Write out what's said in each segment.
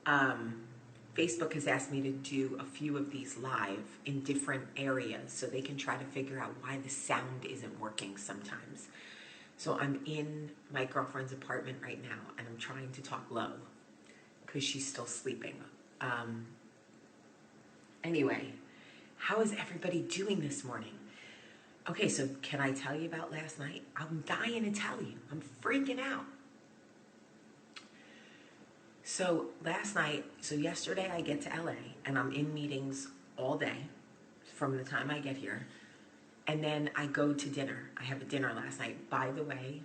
Facebook has asked me to do a few of these live in different areas so they can try to figure out why the sound isn't working sometimes. So I'm in my girlfriend's apartment right now, and I'm trying to talk low because she's still sleeping. Anyway, how is everybody doing this morning? Okay, so can I tell you about last night? I'm dying to tell you. I'm freaking out. So yesterday I get to LA and I'm in meetings all day from the time I get here. And then I go to dinner. I have a dinner last night. By the way,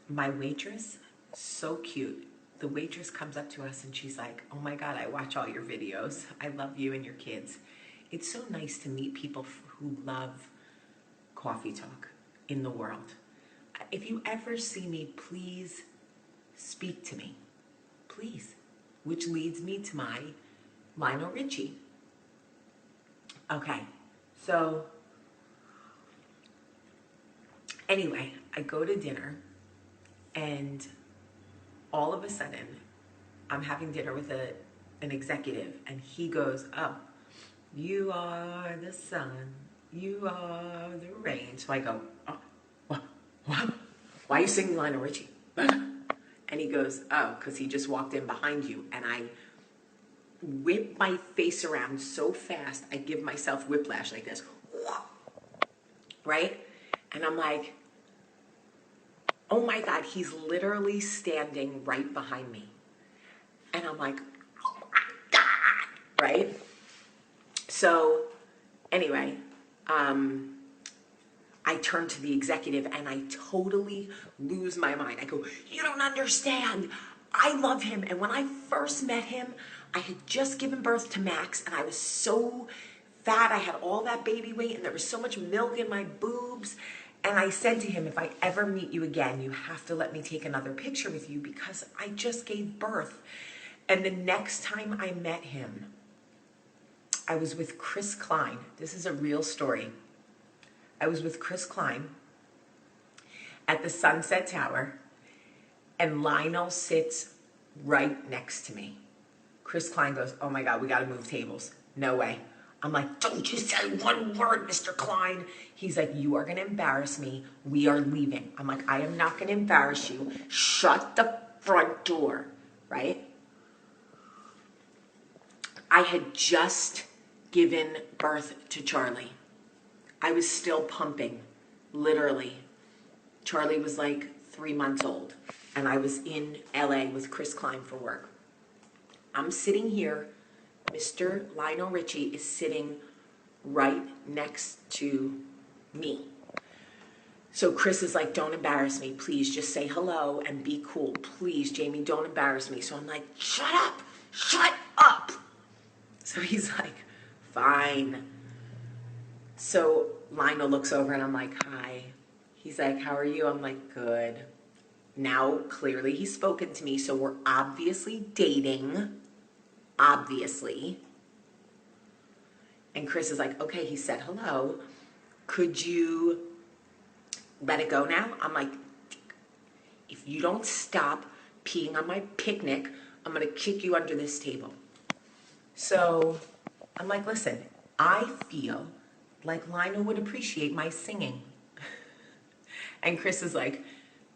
my waitress, so cute. The waitress comes up to us and she's like, oh my God, I watch all your videos. I love you and your kids. It's so nice to meet people who love coffee talk in the world. If you ever see me, please speak to me. Please. Which leads me to my Lionel Richie. Okay, so anyway, I go to dinner and all of a sudden I'm having dinner with an executive and he goes, oh, you are the sun, you are the rain. So I go, oh, what? Why are you singing Lionel Richie? And he goes, oh, because he just walked in behind you. And I whip my face around so fast, I give myself whiplash like this. Right? And I'm like, oh my God, he's literally standing right behind me. And I'm like, oh my God, right? So anyway, I turn to the executive and I totally lose my mind. I go, you don't understand. I love him. And when I first met him, I had just given birth to Max and I was so fat. I had all that baby weight and there was so much milk in my boobs. And I said to him, if I ever meet you again, you have to let me take another picture with you because I just gave birth. And the next time I met him, I was with Chris Klein. This is a real story. I was with Chris Klein at the Sunset Tower, and Lionel sits right next to me. Chris Klein goes, oh my God, we got to move tables. No way. I'm like, don't you say one word, Mr. Klein. He's like, you are going to embarrass me. We are leaving. I'm like, I am not going to embarrass you. Shut the front door, right? I had just given birth to Charlie. I was still pumping, literally. Charlie was like 3 months old, and I was in LA with Chris Klein for work. I'm sitting here. Mr. Lionel Richie is sitting right next to me. So Chris is like, don't embarrass me. Please just say hello and be cool. Please, Jamie, don't embarrass me. So I'm like, shut up. Shut up. So he's like, fine. So Lionel looks over and I'm like, hi. He's like, how are you? I'm like, good. Now, clearly he's spoken to me, so we're obviously dating. Obviously. And Chris is like, okay, he said hello. Could you let it go now? I'm like, if you don't stop peeing on my picnic, I'm going to kick you under this table. So I'm like, listen, I feel like Lionel would appreciate my singing. And Chris is like,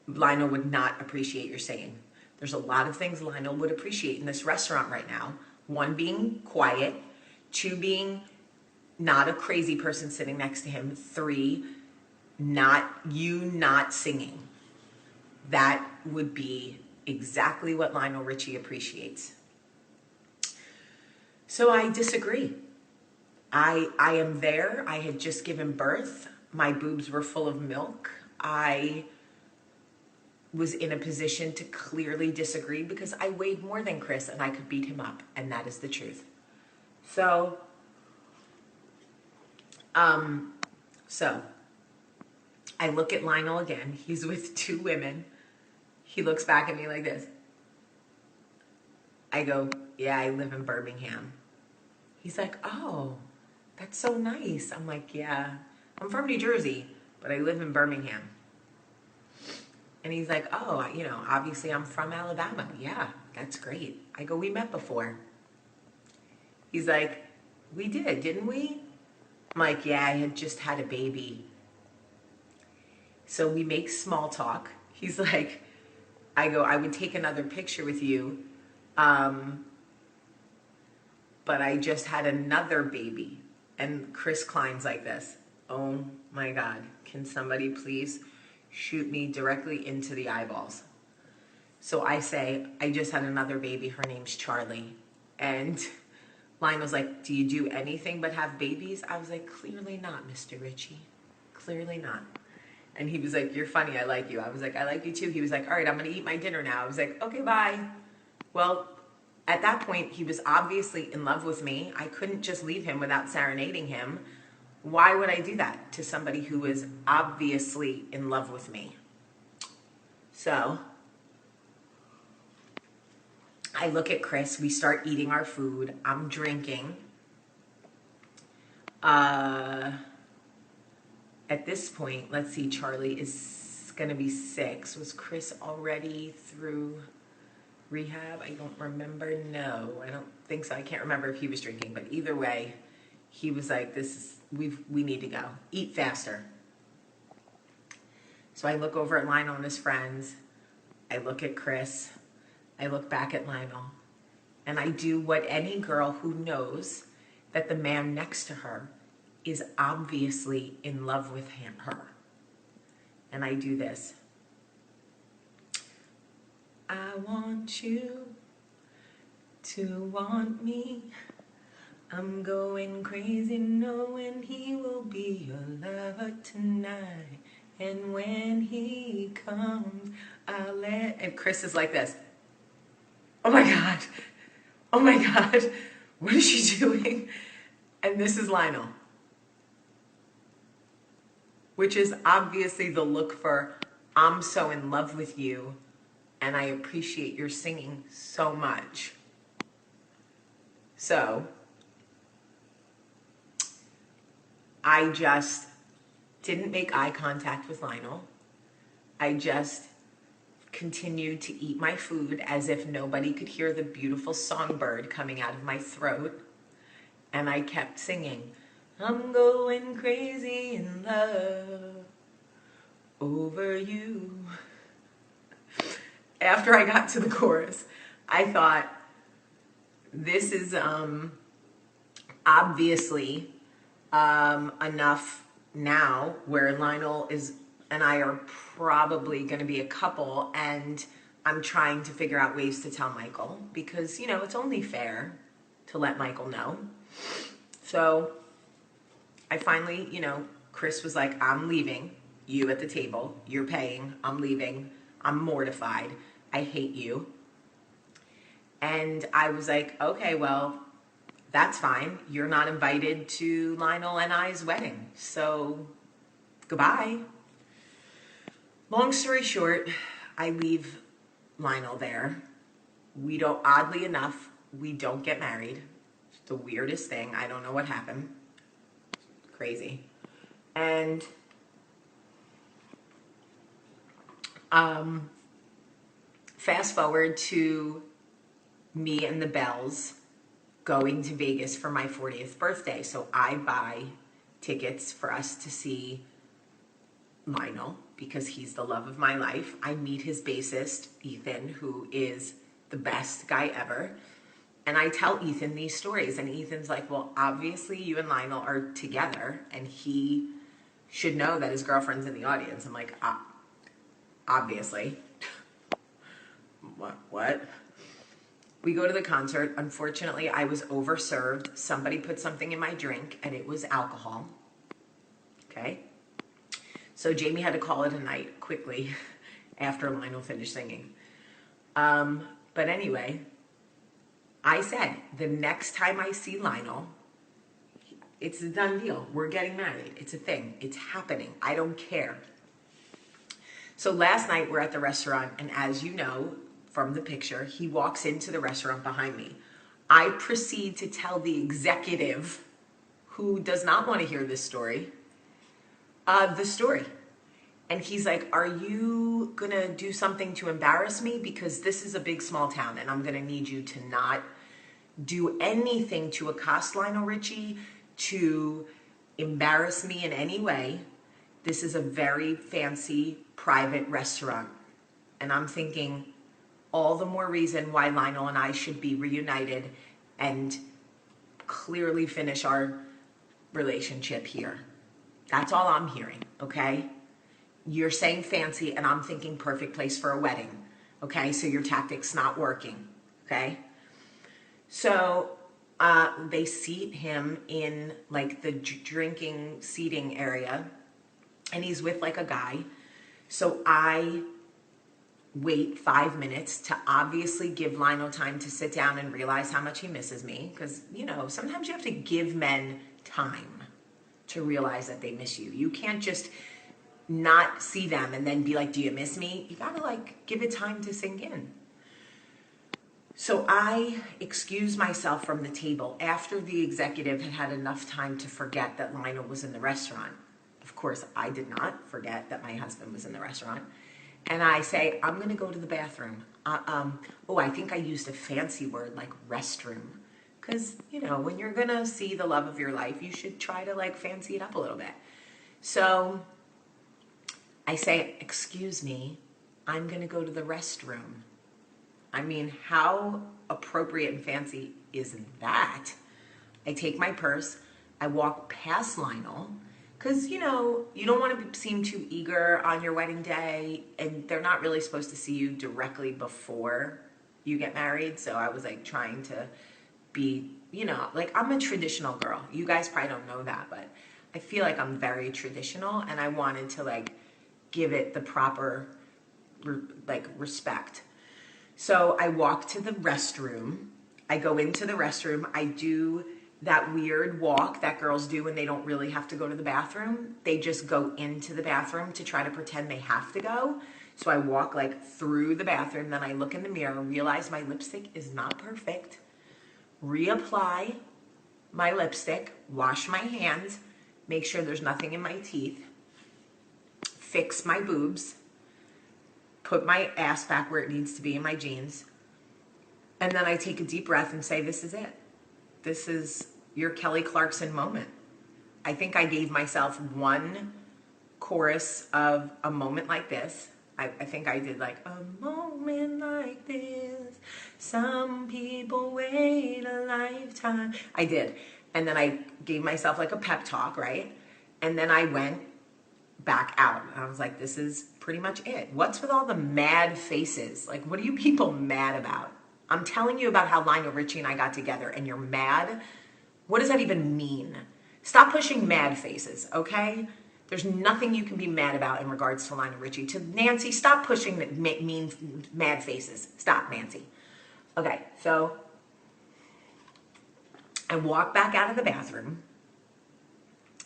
Lionel would not appreciate your singing. There's a lot of things Lionel would appreciate in this restaurant right now. 1, being quiet. 2, being not a crazy person sitting next to him. 3, not singing. That would be exactly what Lionel Richie appreciates. So I disagree. I am there. I had just given birth. My boobs were full of milk. I was in a position to clearly disagree because I weighed more than Chris and I could beat him up, and that is the truth. So I look at Lionel again. He's with 2 women. He looks back at me like this. I go, yeah, I live in Birmingham. He's like, oh, that's so nice. I'm like, yeah, I'm from New Jersey, but I live in Birmingham. And he's like, oh, obviously I'm from Alabama. Yeah, that's great. I go, we met before. He's like, we did, didn't we? I'm like, yeah, I had just had a baby. So we make small talk. He's like, I go, I would take another picture with you, but I just had another baby. And Chris Klein's like this. Oh my God, can somebody please shoot me directly into the eyeballs? So I say, I just had another baby. Her name's Charlie. And Lionel's like, do you do anything but have babies? I was like, clearly not, Mr. Richie. Clearly not. And he was like, you're funny. I like you. I was like, I like you too. He was like, all right, I'm going to eat my dinner now. I was like, okay, bye. Well, at that point, he was obviously in love with me. I couldn't just leave him without serenading him. Why would I do that to somebody who is obviously in love with me? So I look at Chris. We start eating our food. I'm drinking. At this point, let's see, Charlie is going to be 6. Was Chris already through rehab? I don't remember. No, I don't think so. I can't remember if he was drinking, but either way, he was like, we need to go. Eat faster. So I look over at Lionel and his friends. I look at Chris. I look back at Lionel. And I do what any girl who knows that the man next to her is obviously in love with her. And I do this. I want you to want me. I'm going crazy knowing he will be your lover tonight. And when he comes, and Chris is like this. Oh my God. Oh my God. What is she doing? And this is Lionel. Which is obviously the look for, I'm so in love with you and I appreciate your singing so much. So I just didn't make eye contact with Lionel. I just continued to eat my food as if nobody could hear the beautiful songbird coming out of my throat. And I kept singing, I'm going crazy in love over you. After I got to the chorus, I thought, this is obviously enough now where Lionel and I are probably going to be a couple, and I'm trying to figure out ways to tell Michael because, it's only fair to let Michael know. So I finally, Chris was like, I'm leaving. You at the table. You're paying. I'm leaving. I'm mortified. I hate you. And I was like, okay, well, that's fine. You're not invited to Lionel and I's wedding. So goodbye. Long story short, I leave Lionel there. Oddly enough, we don't get married. It's the weirdest thing. I don't know what happened. Crazy. And fast forward to me and the Bells going to Vegas for my 40th birthday. So I buy tickets for us to see Lionel because he's the love of my life. I meet his bassist, Ethan, who is the best guy ever. And I tell Ethan these stories, and Ethan's like, well, obviously you and Lionel are together, and he should know that his girlfriend's in the audience. I'm like, obviously. What? We go to the concert. Unfortunately, I was overserved. Somebody put something in my drink, and it was alcohol. Okay? So Jamie had to call it a night quickly after Lionel finished singing. But anyway, I said, the next time I see Lionel, it's a done deal. We're getting married. It's a thing. It's happening. I don't care. So last night we're at the restaurant, and as you know from the picture, he walks into the restaurant behind me. I proceed to tell the executive, who does not want to hear this story, the story. And he's like, are you gonna do something to embarrass me? Because this is a big small town and I'm gonna need you to not do anything to accost Lionel Richie, to embarrass me in any way. This is a very fancy private restaurant. And I'm thinking, all the more reason why Lionel and I should be reunited and clearly finish our relationship here. That's all I'm hearing, okay? You're saying fancy and I'm thinking perfect place for a wedding, okay? So your tactic's not working, okay? So they seat him in like the drinking seating area and he's with like a guy. So I wait 5 minutes to obviously give Lionel time to sit down and realize how much he misses me. Because, you know, sometimes you have to give men time to realize that they miss you. You can't just not see them and then be like, do you miss me? You gotta like give it time to sink in. So I excused myself from the table after the executive had had enough time to forget that Lionel was in the restaurant. Of course, I did not forget that my husband was in the restaurant. And I say, I'm gonna go to the bathroom. I think I used a fancy word like restroom. Because, you know, when you're gonna see the love of your life, you should try to like fancy it up a little bit. So I say, excuse me, I'm gonna go to the restroom. I mean, how appropriate and fancy is that? I take my purse, I walk past Lionel, because, you know, you don't want to seem too eager on your wedding day, and they're not really supposed to see you directly before you get married, so I was like trying to be, you know, like I'm a traditional girl. You guys probably don't know that, but I feel like I'm very traditional, and I wanted to like give it the proper like respect. So I walk to the restroom. I go into the restroom. I do that weird walk that girls do when they don't really have to go to the bathroom. They just go into the bathroom to try to pretend they have to go. So I walk like through the bathroom. Then I look in the mirror, realize my lipstick is not perfect. Reapply my lipstick, wash my hands, make sure there's nothing in my teeth, fix my boobs, put my ass back where it needs to be in my jeans, and then I take a deep breath and say, this is it. This is your Kelly Clarkson moment. I think I gave myself one chorus of a moment like this. I think I did like, a moment like this, some people wait a lifetime. I did. And then I gave myself like a pep talk, right? And then I went back out. I was like, this is pretty much it. What's with all the mad faces? Like, what are you people mad about? I'm telling you about how Lionel Richie and I got together and you're mad. What does that even mean? Stop pushing mad faces, okay? There's nothing you can be mad about in regards to Lionel Richie. To Nancy, stop pushing mean mad faces. Stop, Nancy. Okay, so I walk back out of the bathroom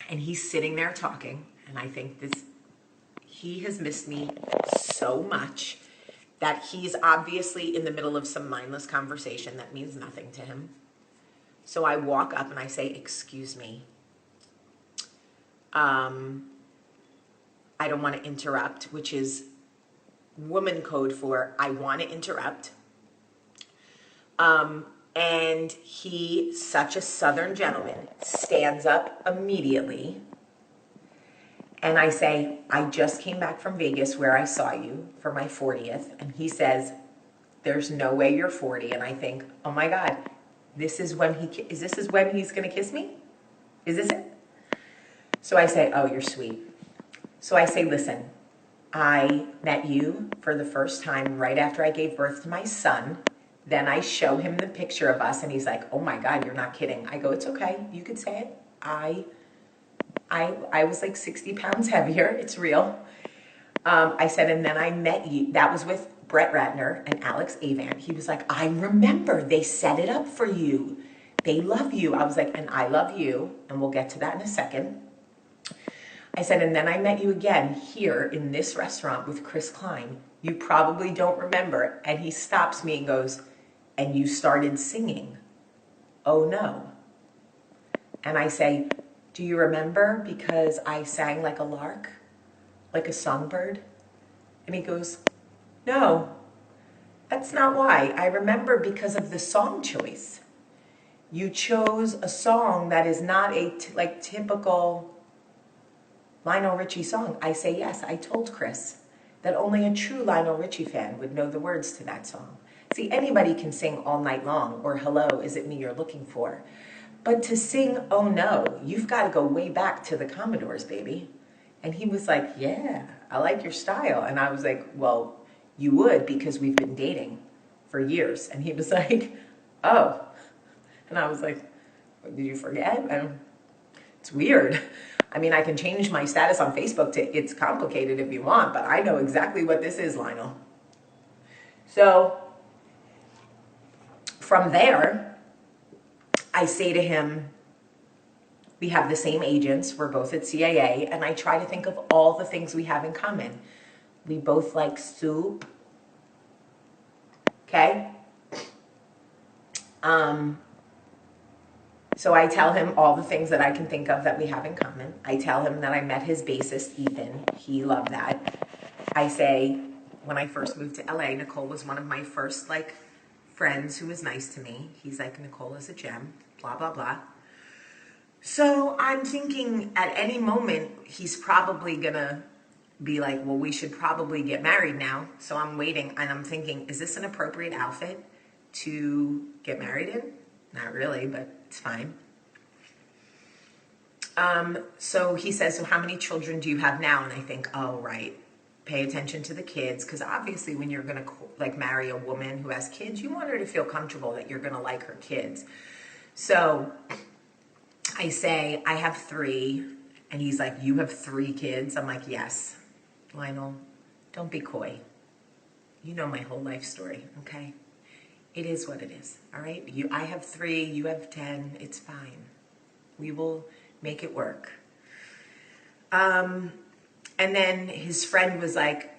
and he's sitting there talking. And I think he has missed me so much that he's obviously in the middle of some mindless conversation that means nothing to him. So I walk up and I say, excuse me. I don't want to interrupt, which is woman code for I want to interrupt. And he, such a Southern gentleman, stands up immediately. And I say, I just came back from Vegas where I saw you for my 40th. And he says, there's no way you're 40. And I think, oh my God, this is when he's going to kiss me? Is this it? So I say, oh, you're sweet. So I say, listen, I met you for the first time right after I gave birth to my son. Then I show him the picture of us and he's like, oh my God, you're not kidding. I go, it's okay. You could say it. I was like 60 pounds heavier. It's real. I said, and then I met you. That was with Brett Ratner and Alex Avant. He was like, I remember they set it up for you. They love you. I was like, and I love you. And we'll get to that in a second. I said, and then I met you again here in this restaurant with Chris Klein. You probably don't remember. And he stops me and goes, and you started singing. Oh no. And I say, do you remember because I sang like a lark? like a songbird? And he goes, no, that's not why. I remember because of the song choice. You chose a song that is not a typical Lionel Richie song. I say yes. I told Chris that only a true Lionel Richie fan would know the words to that song. See, anybody can sing All Night Long or Hello, Is It Me You're Looking For? But to sing Oh No, you've got to go way back to the Commodores, baby. And he was like, yeah, I like your style. And I was like, well, you would because we've been dating for years. And he was like, oh. And I was like, did you forget? It's weird. I mean, I can change my status on Facebook to it's complicated if you want, but I know exactly what this is, Lionel. So from there, I say to him, we have the same agents. We're both at CAA, and I try to think of all the things we have in common. We both like soup. Okay? So I tell him all the things that I can think of that we have in common. I tell him that I met his bassist, Ethan. He loved that. I say, when I first moved to LA, Nicole was one of my first, friends who was nice to me. He's like, Nicole is a gem, blah, blah, blah. So I'm thinking at any moment, he's probably gonna be like, well, we should probably get married now. So I'm waiting, and I'm thinking, is this an appropriate outfit to get married in? Not really, but it's fine. So he says, so how many children do you have now? And I think, oh, right. Pay attention to the kids, because obviously when you're going to marry a woman who has kids, you want her to feel comfortable that you're going to like her kids. So I say, I have 3. And he's like, you have 3 kids? I'm like, yes. Lionel, don't be coy. You know my whole life story, okay? It is what it is, all right? I have 3, you have 10, it's fine. We will make it work. And then his friend was like,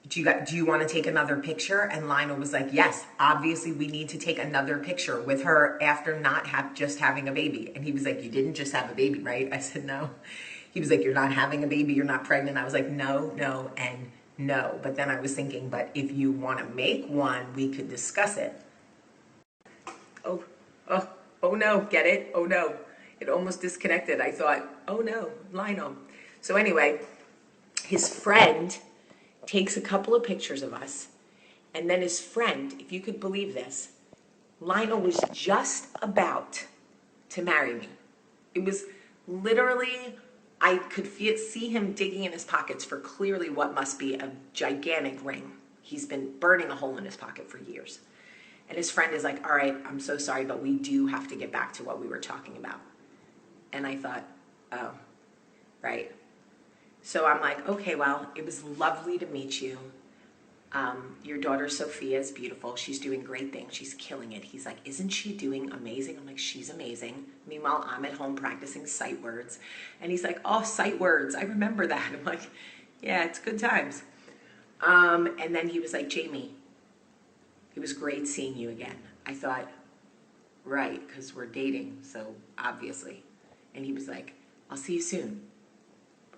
do you want to take another picture? And Lionel was like, yes, obviously we need to take another picture with her after not just having a baby. And he was like, you didn't just have a baby, right? I said, no. He was like, you're not having a baby, you're not pregnant. I was like, no, and no. But then I was thinking, but if you want to make one, we could discuss it. Oh no, get it? Oh no. It almost disconnected. I thought, oh no, Lionel. So anyway, his friend takes a couple of pictures of us, and then his friend, if you could believe this, Lionel was just about to marry me. It was literally, I could see him digging in his pockets for clearly what must be a gigantic ring. He's been burning a hole in his pocket for years. And his friend is like, all right, I'm so sorry, but we do have to get back to what we were talking about. And I thought, oh, right. So I'm like, okay, well, it was lovely to meet you. Your daughter Sophia is beautiful. She's doing great things. She's killing it. He's like, isn't she doing amazing? I'm like, she's amazing. Meanwhile, I'm at home practicing sight words. And he's like, oh, sight words. I remember that. I'm like, yeah, it's good times. And then he was like, Jamie, it was great seeing you again. I thought, right, because we're dating, so obviously. And he was like, I'll see you soon.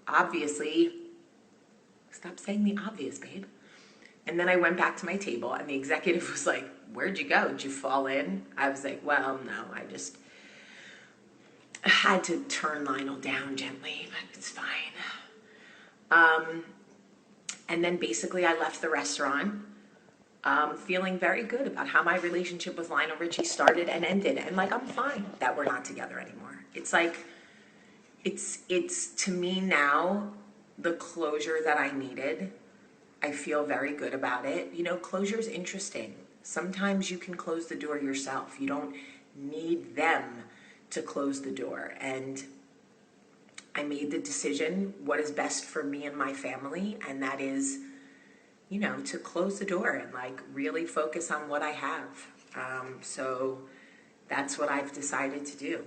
Obviously, stop saying the obvious, babe. And then I went back to my table, and the executive was like, where'd you go? Did you fall in? I was like, well, no, I just had to turn Lionel down gently, but it's fine. And then basically I left the restaurant feeling very good about how my relationship with Lionel Richie started and ended. And I'm fine that we're not together anymore. It's like, it's to me now the closure that I needed. I feel very good about it. You know, closure is interesting. Sometimes you can close the door yourself. You don't need them to close the door. And I made the decision what is best for me and my family, and that is, you know, to close the door and really focus on what I have. So that's what I've decided to do.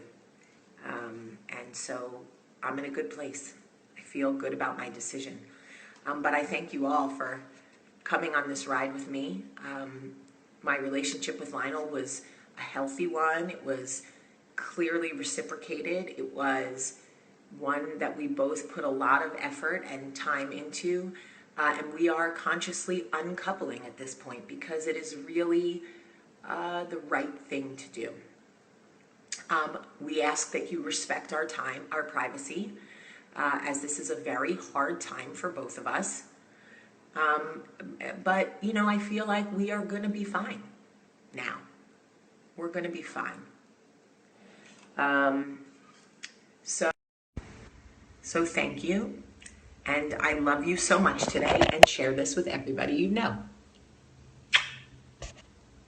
And so I'm in a good place. I feel good about my decision. But I thank you all for coming on this ride with me. My relationship with Lionel was a healthy one. It was clearly reciprocated. It was one that we both put a lot of effort and time into, and we are consciously uncoupling at this point because it is really the right thing to do. We ask that you respect our time, our privacy, as this is a very hard time for both of us. But, you know, I feel like we are going to be fine now. We're going to be fine. So thank you. And I love you so much today, and share this with everybody you know.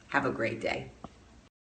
Have a great day.